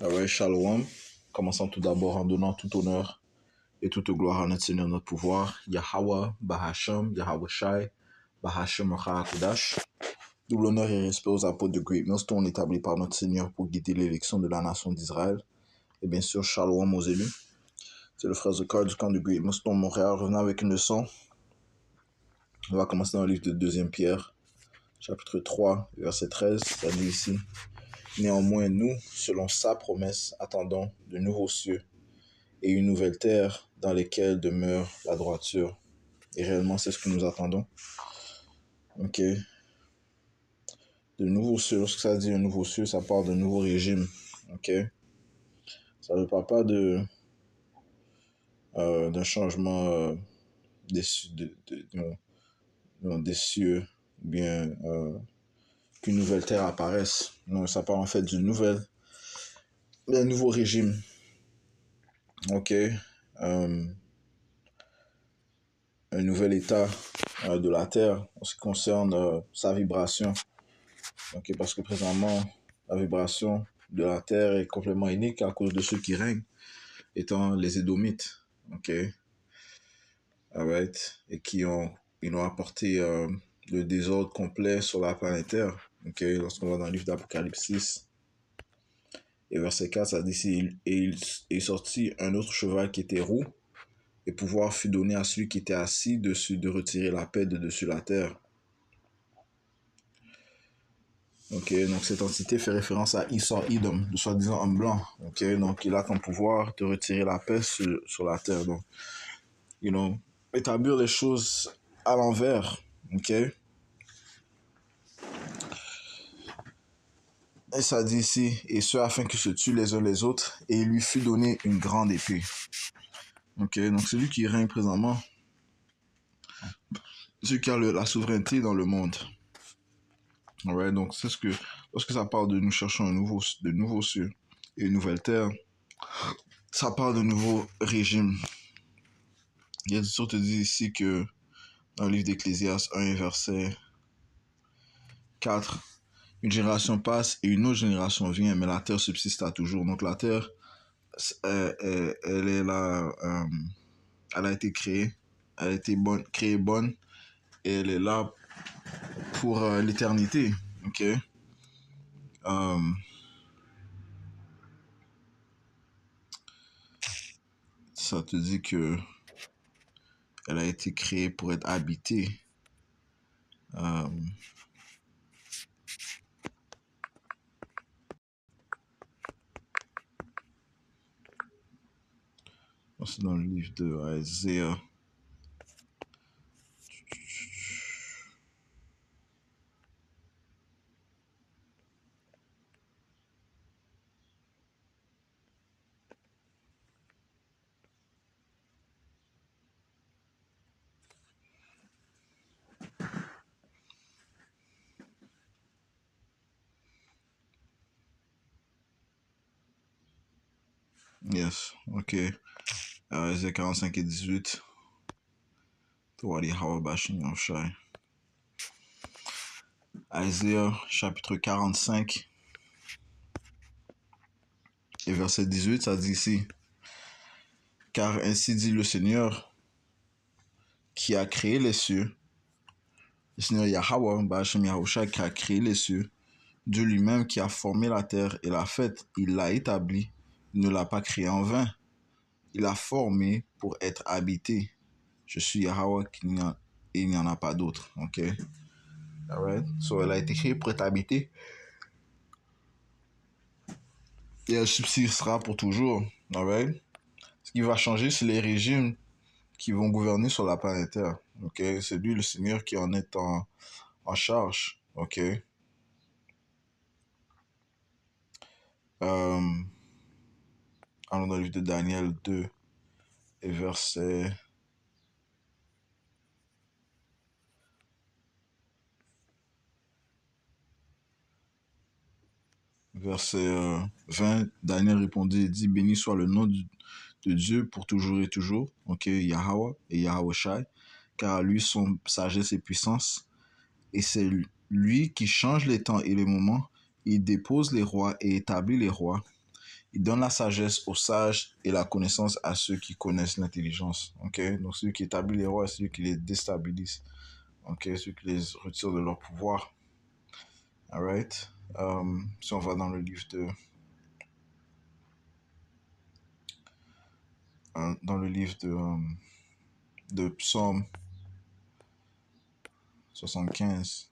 Ah ouais, Shalom. Commençons tout d'abord en donnant tout honneur et toute gloire à notre Seigneur, notre pouvoir, Yahweh, Bahasham, Yahweh Shai, Bahasham Kodash. Double honneur et respect aux apôtres de Great Millstone établis par notre Seigneur pour guider l'élection de la nation d'Israël. Et bien sûr, Shalom aux élus. C'est le frère Zakar du camp de Great Millstone Montréal, revenant avec une leçon. On va commencer dans le livre de 2 Pierre, chapitre 3, verset 13. Ça dit ici: Néanmoins, nous, selon sa promesse, attendons de nouveaux cieux et une nouvelle terre dans lesquelles demeure la droiture. Et réellement, c'est ce que nous attendons. Ok. De nouveaux cieux, lorsque ça dit un nouveau cieux, ça parle d'un nouveau régime. Ok. Ça ne parle pas d'un changement des cieux, bien qu'une nouvelle terre apparaisse. Non, ça parle en fait d'un nouveau régime. Ok. Un nouvel état de la Terre en ce qui concerne sa vibration. Okay, parce que présentement, la vibration de la Terre est complètement unique à cause de ceux qui règnent, étant les Édomites. Okay. Alright. Et qui ont apporté le désordre complet sur la planète Terre. Okay. Lorsqu'on va dans le livre d'Apocalypse 6, et verset 4, ça dit: et il est sorti un autre cheval qui était roux, et pouvoir fut donné à celui qui était assis dessus de retirer la paix de dessus la terre. Ok, donc cette entité fait référence à Esau Edom, le soi-disant homme blanc. Ok, donc il a comme pouvoir de retirer la paix sur la terre. Donc, établir les choses à l'envers. Ok. Et ça dit ici: et ce afin qu'ils se tuent les uns les autres, et il lui fut donné une grande épée. Ok, donc celui qui règne présentement, celui qui a la souveraineté dans le monde. Alright, donc c'est ce que, lorsque ça parle de nous cherchons de nouveaux cieux et une nouvelle terre, ça parle de nouveau régime. Il y a des sources qui disent ici que dans le livre d'Ecclésiaste 1 verset 4, une génération passe et une autre génération vient, mais la terre subsiste toujours. Donc la terre, elle est là, elle a été créée, elle a été créée bonne, et elle est là pour l'éternité. Ok. Ça te dit que elle a été créée pour être habitée. C'est dans le livre de Isaiah. Yes, ok. Isaiah 45 et 18. Isaiah chapitre 45 et verset 18, ça dit ici: car ainsi dit le Seigneur qui a créé les cieux, le Seigneur Yahweh, Bahashem Yahushua, qui a créé les cieux, Dieu lui-même qui a formé la terre et l'a faite, il l'a établie, il ne l'a pas créée en vain, il l'a formée pour être habitée. Je suis Yahweh et il n'y en a pas d'autre. Ok. Alright. So elle a été créée pour être habitée et elle subsistera pour toujours. Alright. Ce qui va changer, c'est les régimes qui vont gouverner sur la planète Terre. Ok. C'est lui le Seigneur qui en est en charge. Ok. Allons dans le livre de Daniel 2 et verset 20. Daniel répondit et dit: béni soit le nom de Dieu pour toujours et toujours. Ok, Yahweh et Yahweh Shai, car à lui sont sagesse et puissance. Et c'est lui qui change les temps et les moments. Il dépose les rois et établit les rois. Il donne la sagesse aux sages et la connaissance à ceux qui connaissent l'intelligence. Ok, donc celui qui établit les rois, celui qui les déstabilise. Ok, celui qui les retire de leur pouvoir. Alright. Si on va dans le livre de Psaume 75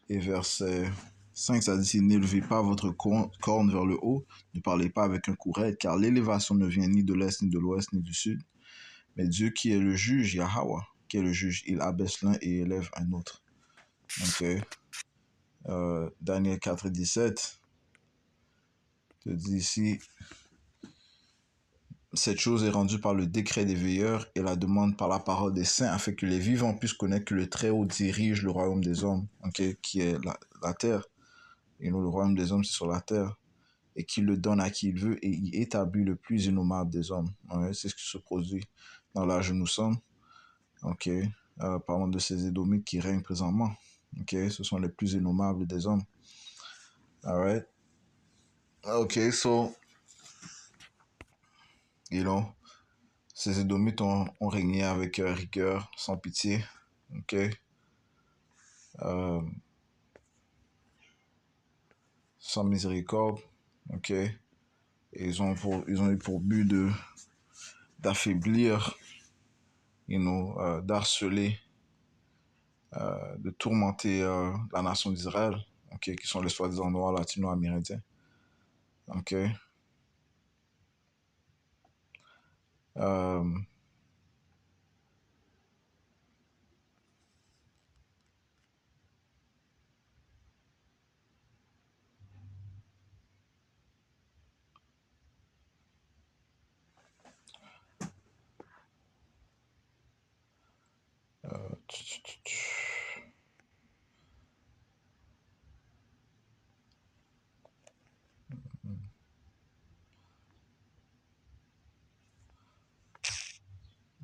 et verset 5, ça dit: n'élevez pas votre corne vers le haut, ne parlez pas avec un courroux, car l'élévation ne vient ni de l'est, ni de l'ouest, ni du sud. Mais Dieu qui est le juge, Yahweh, qui est le juge, il abaisse l'un et élève un autre. Ok. Daniel 4, 17 te dit ici: cette chose est rendue par le décret des veilleurs et la demande par la parole des saints, afin que les vivants puissent connaître que le Très-Haut dirige le royaume des hommes, okay, qui est la terre. Et nous, le royaume des hommes, c'est sur la terre. Et qu'il le donne à qui il veut et il établit le plus innommable des hommes. Ouais, c'est ce qui se produit dans l'âge où nous sommes. Ok. Parlons de ces Édomites qui règnent présentement. Ok. Ce sont les plus innommables des hommes. Alright. Ok, so, ces Édomites ont régné avec rigueur, sans pitié. Ok. Euh, sans miséricorde. Ok. Et ils ont eu pour but d'affaiblir, d'harceler, de tourmenter la nation d'Israël, ok, qui sont les soi-disant noirs latino-amérindiens. Ok. Euh,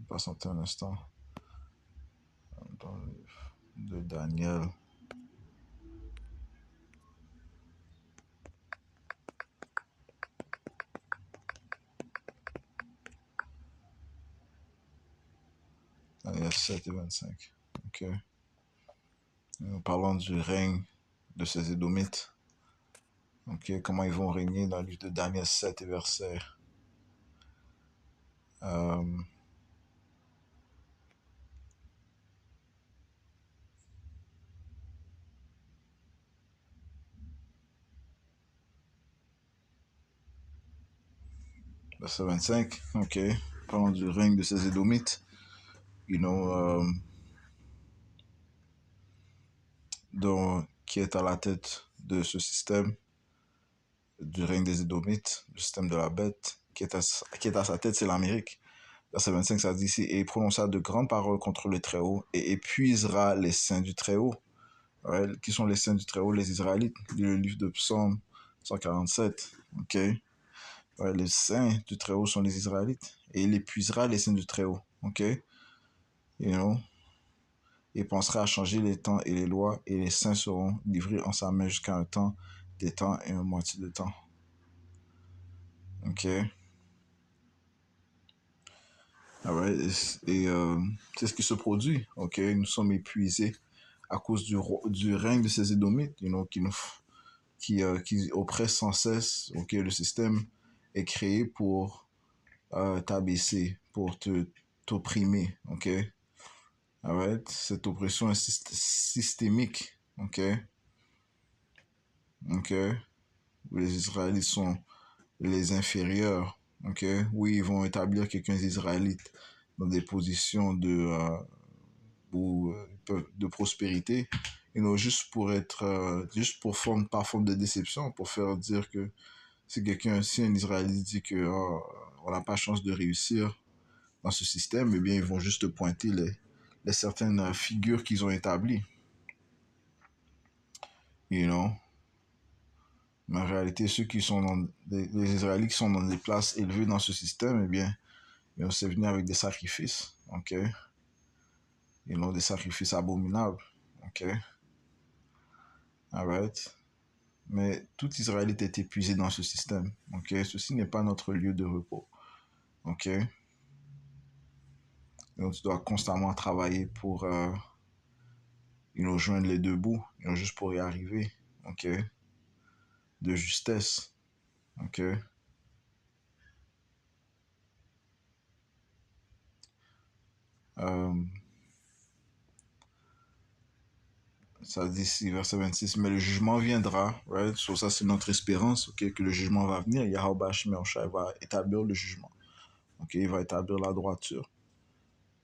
patientez un instant. Dans le livre de Daniel. Daniel 7 et 25. Ok. Nous parlons du règne de ces Édomites. Ok. Comment ils vont régner dans le livre de Daniel 7 et euh, verset 25. Ok. Parlons du règne de ces Édomites. Qui est à la tête de ce système du règne des Édomites, le système de la bête, qui est à sa tête, c'est l'Amérique. Verset 25, ça dit ici: et il prononça de grandes paroles contre le Très-Haut et épuisera les saints du Très-Haut. Ouais, qui sont les saints du Très-Haut? Les Israélites. Le livre de Psaume 147. Ok. Ouais, les saints du Très-Haut sont les Israélites. Et il épuisera les saints du Très-Haut. Ok. You know. Il pensera à changer les temps et les lois, et les saints seront livrés en sa main jusqu'à un temps, des temps et une moitié de temps. Ok. Alright. Et c'est ce qui se produit. Ok. Nous sommes épuisés à cause du règne de ces Édomites, qui oppressent sans cesse. Ok. Le système est créé pour t'abaisser, pour t'opprimer. Ok. Alright. Cette oppression est systémique. Ok. Ok. Les Israélites sont les inférieurs. Ok. Oui, ils vont établir quelques Israélites dans des positions de prospérité, juste pour être, par forme de déception, pour faire dire que si un Israélite dit que on n'a pas chance de réussir dans ce système, eh bien ils vont juste pointer les certaines figures qu'ils ont établies, you know. Mais en réalité, ceux qui sont les Israélites qui sont dans des places élevées dans ce système, eh bien, c'est venu avec des sacrifices, ok, des sacrifices abominables, ok, alright. Mais tout Israélite est épuisé dans ce système. Ok, ceci n'est pas notre lieu de repos. Ok, donc tu dois constamment travailler pour joindre les deux bouts, juste pour y arriver. Ok, de justesse. Ok, euh, ça dit ici, verset 26, mais le jugement viendra, right? So, ça, c'est notre espérance, ok, que le jugement va venir. Yahweh Hashem va établir le jugement. Ok, il va établir la droiture.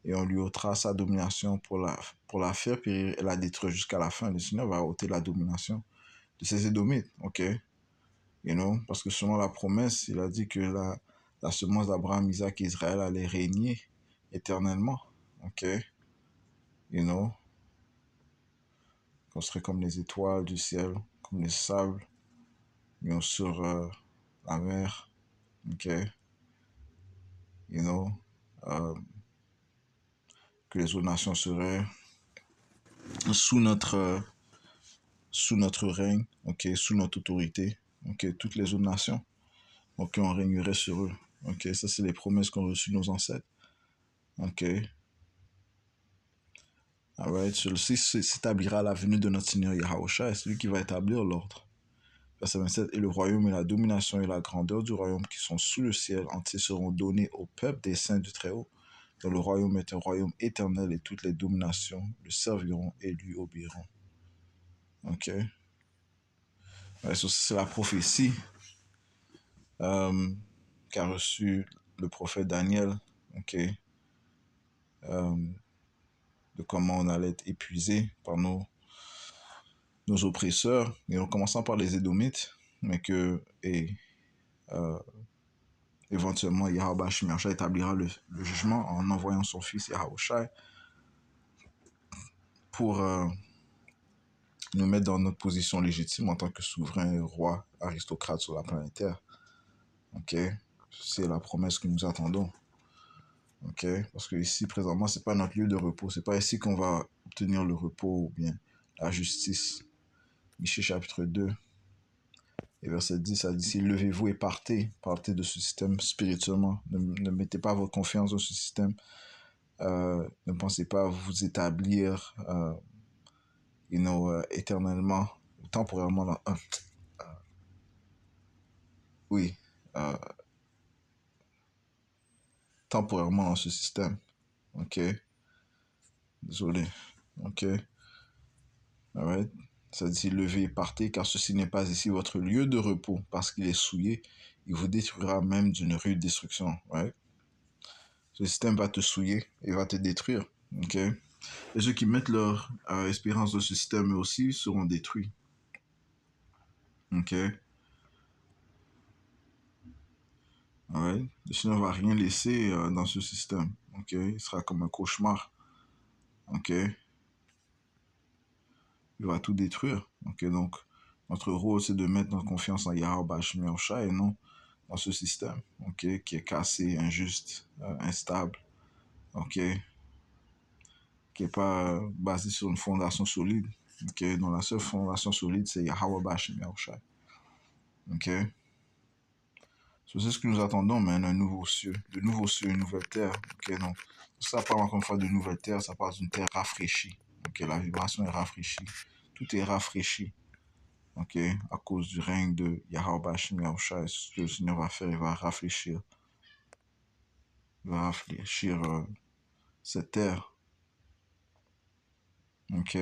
Et on lui ôtera sa domination pour la faire périr et la détruire jusqu'à la fin. Le Seigneur va ôter la domination de ces Édomites, ok? Parce que selon la promesse, il a dit que la semence d'Abraham, Isaac et Israël allait régner éternellement, ok? You know, qu'on serait comme les étoiles du ciel, comme les sables, sur la mer, ok? You know, euh, que les autres nations seraient sous notre, euh, sous notre règne, ok? Sous notre autorité, ok? Toutes les autres nations, ok? On régnerait sur eux, ok? Ça, c'est les promesses qu'ont reçues nos ancêtres, ok? Alright, celui-ci s'établira la venue de notre Seigneur Yahushua, c'est lui qui va établir l'ordre. Verset 27, et le royaume et la domination et la grandeur du royaume qui sont sous le ciel entier seront donnés au peuple des saints du Très-Haut. Dont le royaume est un royaume éternel et toutes les dominations le serviront et lui obéiront. Ok. Ouais, ça, c'est la prophétie qu'a reçue le prophète Daniel. Ok. De comment on allait être épuisé par nos oppresseurs, et en commençant par les Édomites, mais que éventuellement Yahweh Shemirsha établira le jugement en envoyant son fils Yahushai pour nous mettre dans notre position légitime en tant que souverain roi aristocrate sur la planète Terre. Ok, c'est la promesse que nous attendons. Ok, parce que ici présentement c'est pas notre lieu de repos, c'est pas ici qu'on va obtenir le repos ou bien la justice. Michée chapitre 2 et verset 10, ça dit, levez-vous et partez de ce système spirituellement. Ne mettez pas votre confiance dans ce système. Ne pensez pas vous établir, éternellement, temporairement oui, euh, temporairement dans ce système. Ok, désolé. Ok, alright. Ça dit, levez et partez, car ceci n'est pas ici votre lieu de repos, parce qu'il est souillé. Il vous détruira même d'une rude destruction. Right? Ce système va te souiller et va te détruire. Ok. Et ceux qui mettent leur espérance dans ce système aussi seront détruits. Ok. Ouais. Le Seigneur ne va rien laisser dans ce système. Ok. Il sera comme un cauchemar. Ok. Il va tout détruire. Ok. Donc, notre rôle, c'est de mettre notre confiance en Yahweh Shemirsha et non dans ce système. Ok. Qui est cassé, injuste, instable. Ok. Qui n'est pas basé sur une fondation solide. Ok. Donc, la seule fondation solide, c'est Yahweh Shemirsha. Ok. C'est ce que nous attendons, mais un nouveau cieux, de nouveaux cieux, une nouvelle terre. Ok, donc ça parle encore une fois de nouvelle terre, ça parle d'une terre rafraîchie. Ok, la vibration est rafraîchie, tout est rafraîchi. Ok, à cause du règne de Yahweh Hashem Yahushua, ce que le Seigneur va faire, il va rafraîchir cette terre. Ok,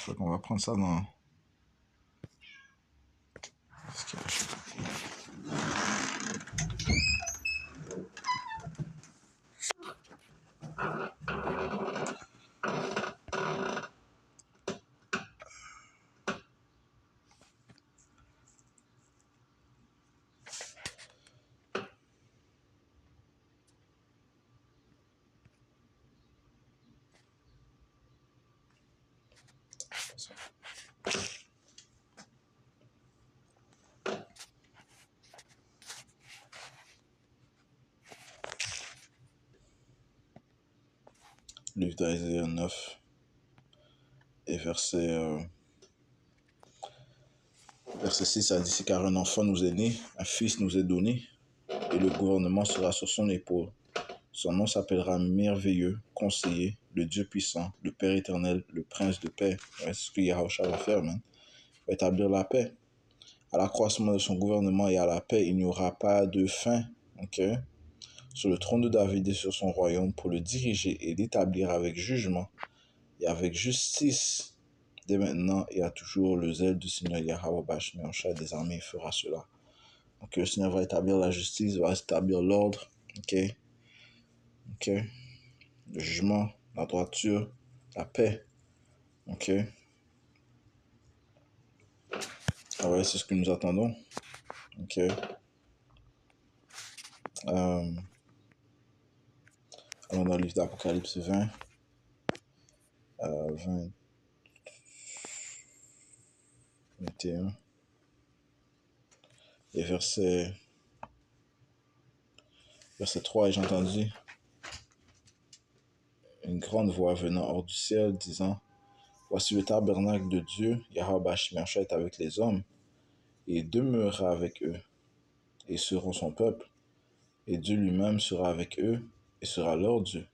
fait qu'on va prendre ça dans. Livre d'Isaiah 9 et verset 6 a dit, c'est car un enfant nous est né, un fils nous est donné, et le gouvernement sera sur son épaule. Son nom s'appellera merveilleux, conseiller, le Dieu puissant, le Père éternel, le prince de paix. Ouais, c'est ce que Yahushua va faire, man. Il va établir la paix. À l'accroissement de son gouvernement et à la paix, il n'y aura pas de fin. Ok? Sur le trône de David et sur son royaume, pour le diriger et l'établir avec jugement et avec justice, dès maintenant et à toujours, le zèle du Seigneur Yahweh Bashmeoshai des armées fera cela. Donc le Seigneur va établir la justice, va établir l'ordre, ok? Ok? Le jugement, la droiture, la paix, ok? Ah ouais, c'est ce que nous attendons, ok? Allons dans le livre d'Apocalypse 20, 20, 21, et verset 3, et j'ai entendu une grande voix venant hors du ciel, disant, voici le tabernacle de Dieu, Yahweh Bashmeoshai est avec les hommes, et il demeurera avec eux, et ils seront son peuple, et Dieu lui-même sera avec eux, et sera leur Dieu.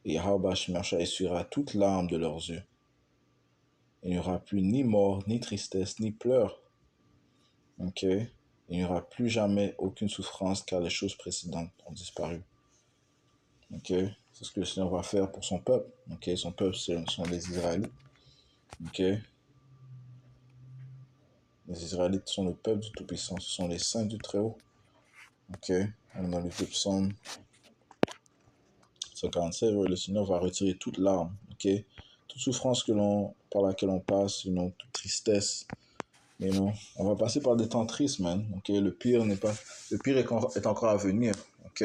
Et Yahweh Bashmeoshai essuiera toute larme de leurs yeux. Il n'y aura plus ni mort, ni tristesse, ni pleurs. Ok? Il n'y aura plus jamais aucune souffrance, car les choses précédentes ont disparu. Ok? C'est ce que le Seigneur va faire pour son peuple. Ok? Son peuple, ce sont les Israélites. Ok? Les Israélites sont le peuple du Tout-Puissant. Ce sont les saints du Très-Haut. Ok? Dans le psaume 147, le Seigneur va retirer toute larme. Ok? Toute souffrance par laquelle on passe, toute tristesse. Mais non, on va passer par des temps tristes, man. Ok? Le pire est encore à venir. Ok?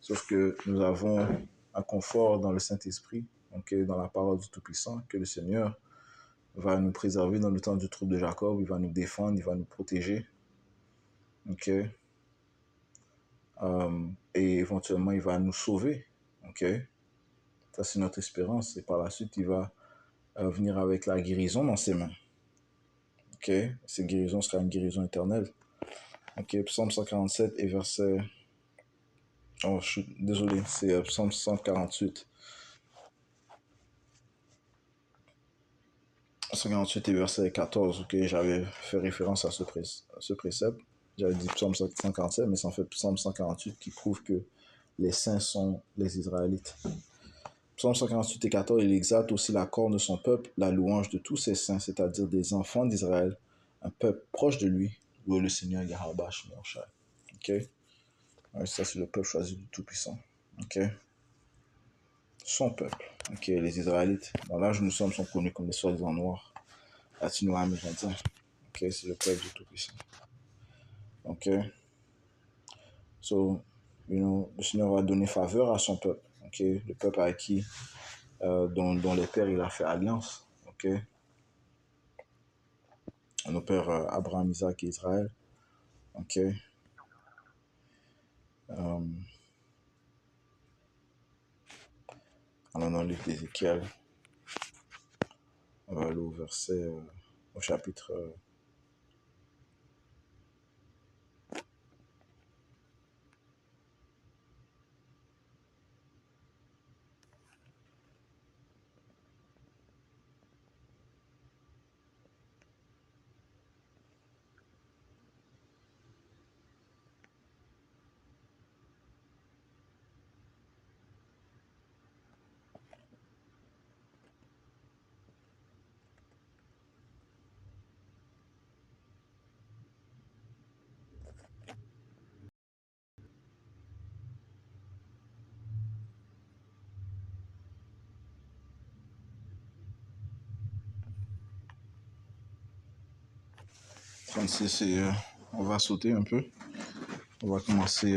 Sauf que nous avons un confort dans le Saint-Esprit, okay, dans la parole du Tout-Puissant, que le Seigneur va nous préserver dans le temps du trouble de Jacob, il va nous défendre, il va nous protéger. Okay? Et éventuellement, il va nous sauver. Okay? Ça, c'est notre espérance. Et par la suite, il va venir avec la guérison dans ses mains. Okay? Cette guérison sera une guérison éternelle. Okay? Psaume 147 et verset... Oh, je suis désolé, c'est Psaume 148. 148 et verset 14, ok, j'avais fait référence à ce précepte. J'avais dit Psaume 147, mais c'est en fait Psaume 148 qui prouve que les saints sont les Israélites. Psaume 148 et 14, il exalte aussi la corne de son peuple, la louange de tous ses saints, c'est-à-dire des enfants d'Israël, un peuple proche de lui, louer le Seigneur Yahweh Bashmeoshai. Ok? Ouais, ça, c'est le peuple choisi du Tout-Puissant. Ok? Son peuple. Ok, les Israélites. Dans l'âge où nous sommes, sont connus comme les soi-disant noirs. Latino-américains. Ok, c'est le peuple du Tout-Puissant. Ok? So, le Seigneur va donner faveur à son peuple. Ok? Le peuple avec qui, dont les pères, il a fait alliance. Ok? Nos pères Abraham, Isaac et Israël. Ok? Alors, dans le livre d'Ézéchiel, on va aller au chapitre 36 et on va sauter un peu. On va commencer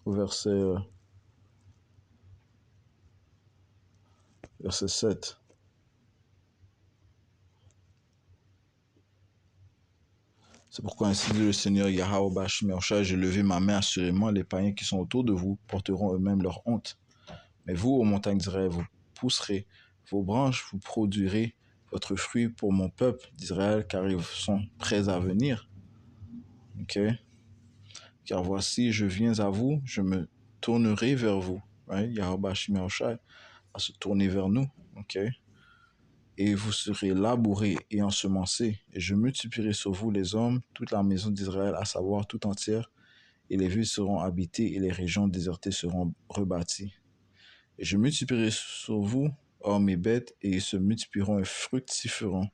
au verset 7. C'est pourquoi ainsi dit le Seigneur Yahweh Bashim Yahushua, j'ai levé ma main assurément, les païens qui sont autour de vous porteront eux-mêmes leur honte. Mais vous, aux montagnes d'Israël, vous pousserez, vos branches, vous produirez votre fruit pour mon peuple d'Israël, car ils sont prêts à venir. Ok? Car voici, je viens à vous, je me tournerai vers vous. Right? Yahweh Bashim Yahushua va se tourner vers nous. Ok? Et vous serez labourés et ensemencés, et je multiplierai sur vous les hommes, toute la maison d'Israël, à savoir tout entière, et les villes seront habitées, et les régions désertées seront rebâties. Et je multiplierai sur vous hommes et bêtes, et ils se multiplieront et fructifieront,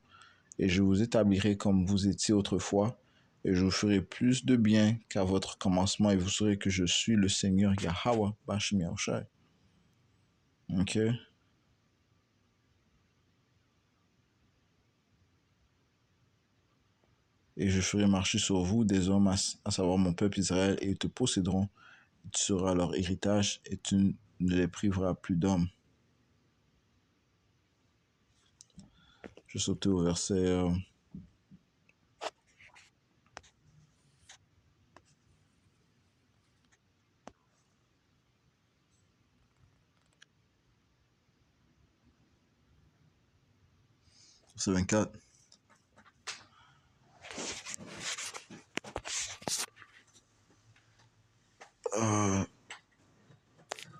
et je vous établirai comme vous étiez autrefois, et je vous ferai plus de bien qu'à votre commencement, et vous saurez que je suis le Seigneur Yahweh, Bashim Yahushua. Ok? Et je ferai marcher sur vous des hommes, à savoir mon peuple Israël, et ils te posséderont. Tu seras leur héritage, et tu ne les priveras plus d'hommes. Je saute au verset 24.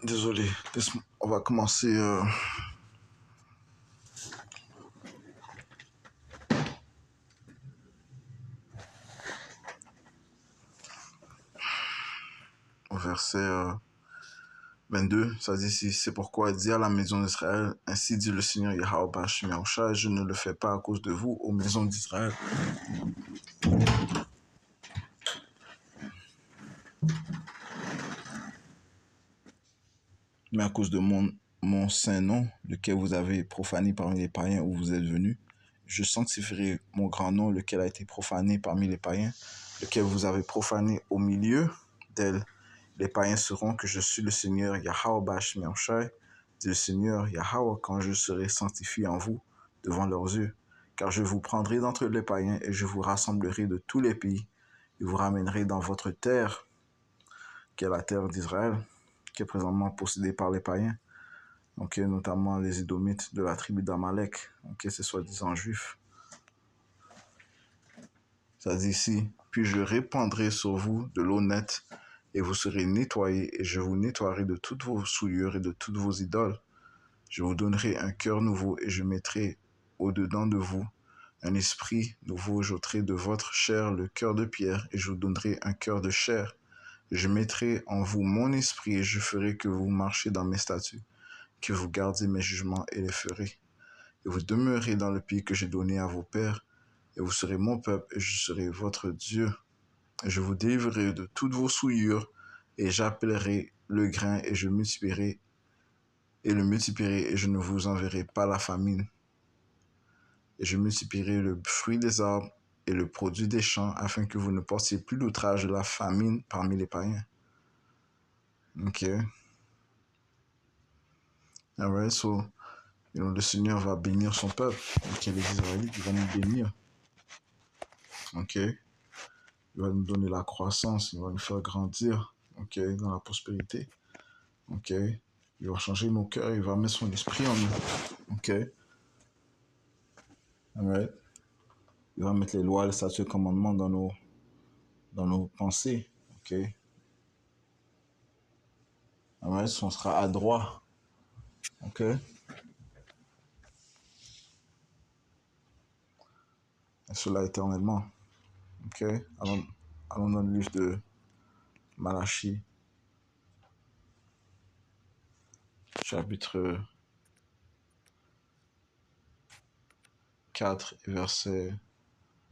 Désolé, on va commencer au verset 22. Ça dit ici, c'est pourquoi dis à la maison d'Israël, ainsi dit le Seigneur Yahweh Bashim Yahushua, je ne le fais pas à cause de vous, aux maisons d'Israël. Mais à cause de mon saint nom, lequel vous avez profané parmi les païens où vous êtes venus, je sanctifierai mon grand nom, lequel a été profané parmi les païens, lequel vous avez profané au milieu d'elles. Les païens sauront que je suis le Seigneur Yahweh Bashim Yahushua, dit le Seigneur Yahweh, quand je serai sanctifié en vous devant leurs yeux. Car je vous prendrai d'entre les païens et je vous rassemblerai de tous les pays et vous ramènerai dans votre terre, qui est la terre d'Israël, qui est présentement possédée par les païens, okay, notamment les Édomites de la tribu d'Amalek, okay, c'est soi-disant juif. Ça dit ici, puis je répandrai sur vous de l'eau nette, et vous serez nettoyés, et je vous nettoierai de toutes vos souillures et de toutes vos idoles. Je vous donnerai un cœur nouveau, et je mettrai au-dedans de vous un esprit nouveau. J'ôterai de votre chair le cœur de pierre, et je vous donnerai un cœur de chair. Je mettrai en vous mon esprit, et je ferai que vous marchiez dans mes statuts, que vous gardiez mes jugements et les ferez. Et vous demeurerez dans le pays que j'ai donné à vos pères, et vous serez mon peuple, et je serai votre Dieu. Et je vous délivrerai de toutes vos souillures, et j'appellerai le grain, et je multiplierai, et je ne vous enverrai pas la famine. Et je multiplierai le fruit des arbres et le produit des champs, afin que vous ne portiez plus l'outrage de la famine parmi les païens. Ok. Alright, so, le Seigneur va bénir son peuple. Ok, les Israélites, ils vont nous bénir. Ok. Il va nous donner la croissance, il va nous faire grandir. Ok, dans la prospérité. Ok. Il va changer nos cœurs, il va mettre son esprit en nous. Ok. Alright. Il va mettre les lois, les statuts, les commandements dans nos pensées. Ok. Alright, on sera adroit. Ok. Et cela éternellement. Ok. Allons dans le livre de Malachie, chapitre 4, verset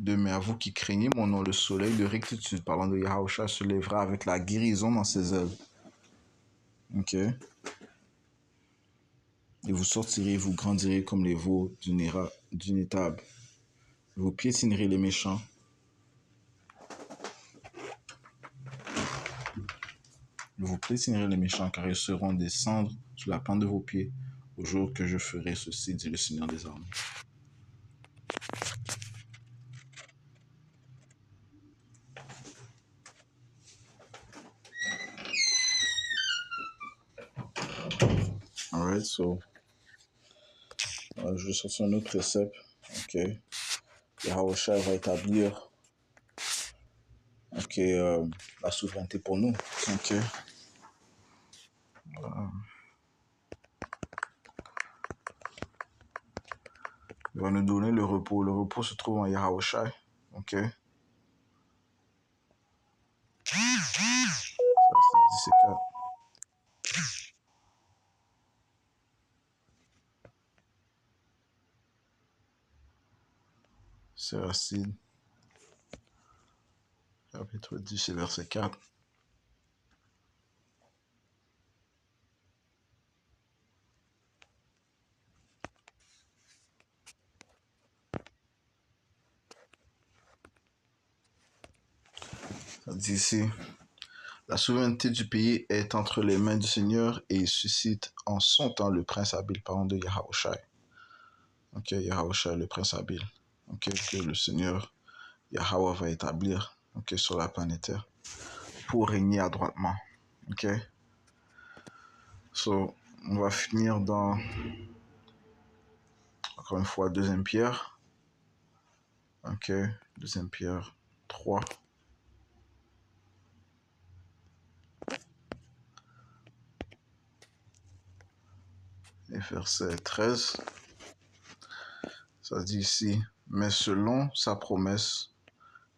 2. Mais à vous qui craignez mon nom, le soleil de rectitude, parlant de Yahushua, se lèvera avec la guérison dans ses ailes. Ok. Et vous sortirez, vous grandirez comme les veaux d'une étable. Vous piétinerez les méchants. Vous piétinerez les méchants, car ils seront des cendres sous la plante de vos pieds, au jour que je ferai ceci, dit le Seigneur des armées. Alright, so, je vais sortir un autre précepte. Ok. Yahweh Shai va établir la souveraineté pour nous. Ok. Il va nous donner le repos. Le repos se trouve en Yahweh Shai. Ok. Siracide, chapitre 10, verset 4. Ça dit ici, la souveraineté du pays est entre les mains du Seigneur et il suscite en son temps le prince habile, parlant de Yahweh Shai. Ok, Yahweh Shai, le prince habile. Ok, que le Seigneur Yahweh va établir, ok, sur la planète Terre pour régner adroitement. Ok. So, on va finir dans, encore une fois, 2 Pierre. Ok, 2 Pierre 3. Et verset 13. Ça dit ici, mais selon sa promesse,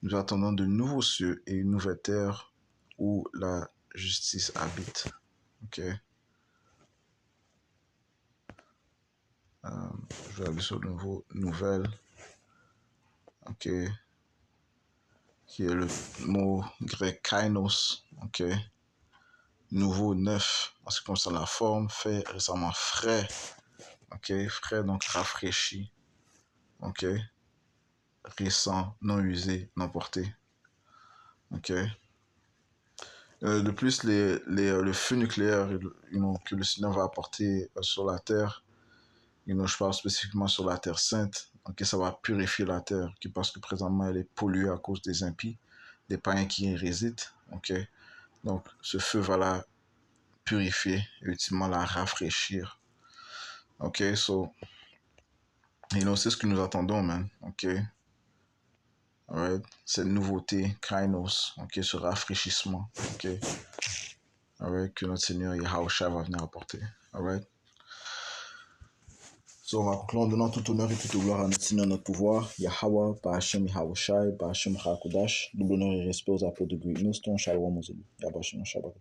nous attendons de nouveaux cieux et une nouvelle terre où la justice habite. Ok. Je vais aller sur le nouveau nouvelle. Ok. Qui est le mot grec kainos. Ok. Nouveau, neuf, en ce qui concerne la forme, fait récemment frais. Ok. Frais, donc rafraîchi. Ok. Récent, non usé, non porté. Ok. De plus, le feu nucléaire que le Seigneur va apporter sur la terre, je parle spécifiquement sur la terre sainte, ok, ça va purifier la terre, parce que présentement elle est polluée à cause des impies, des païens qui y résident. Ok. Donc ce feu va la purifier et ultimement la rafraîchir. Ok, so, c'est ce que nous attendons, man. Ok. Alright. Cette nouveauté, kainos, ok, ce rafraîchissement, ok. Alright, que notre Seigneur Yahweh Shai va venir apporter. Alright. So, on va conclure en donnant tout honneur et toute gloire à notre Seigneur, notre pouvoir. Yahweh, Bahashem Yahweh Shai, Bahashem Hakudash, double honneur et respect aux apôtres de Greatness, ton Shalom aux élus. Yahweh Shalom Shabbat.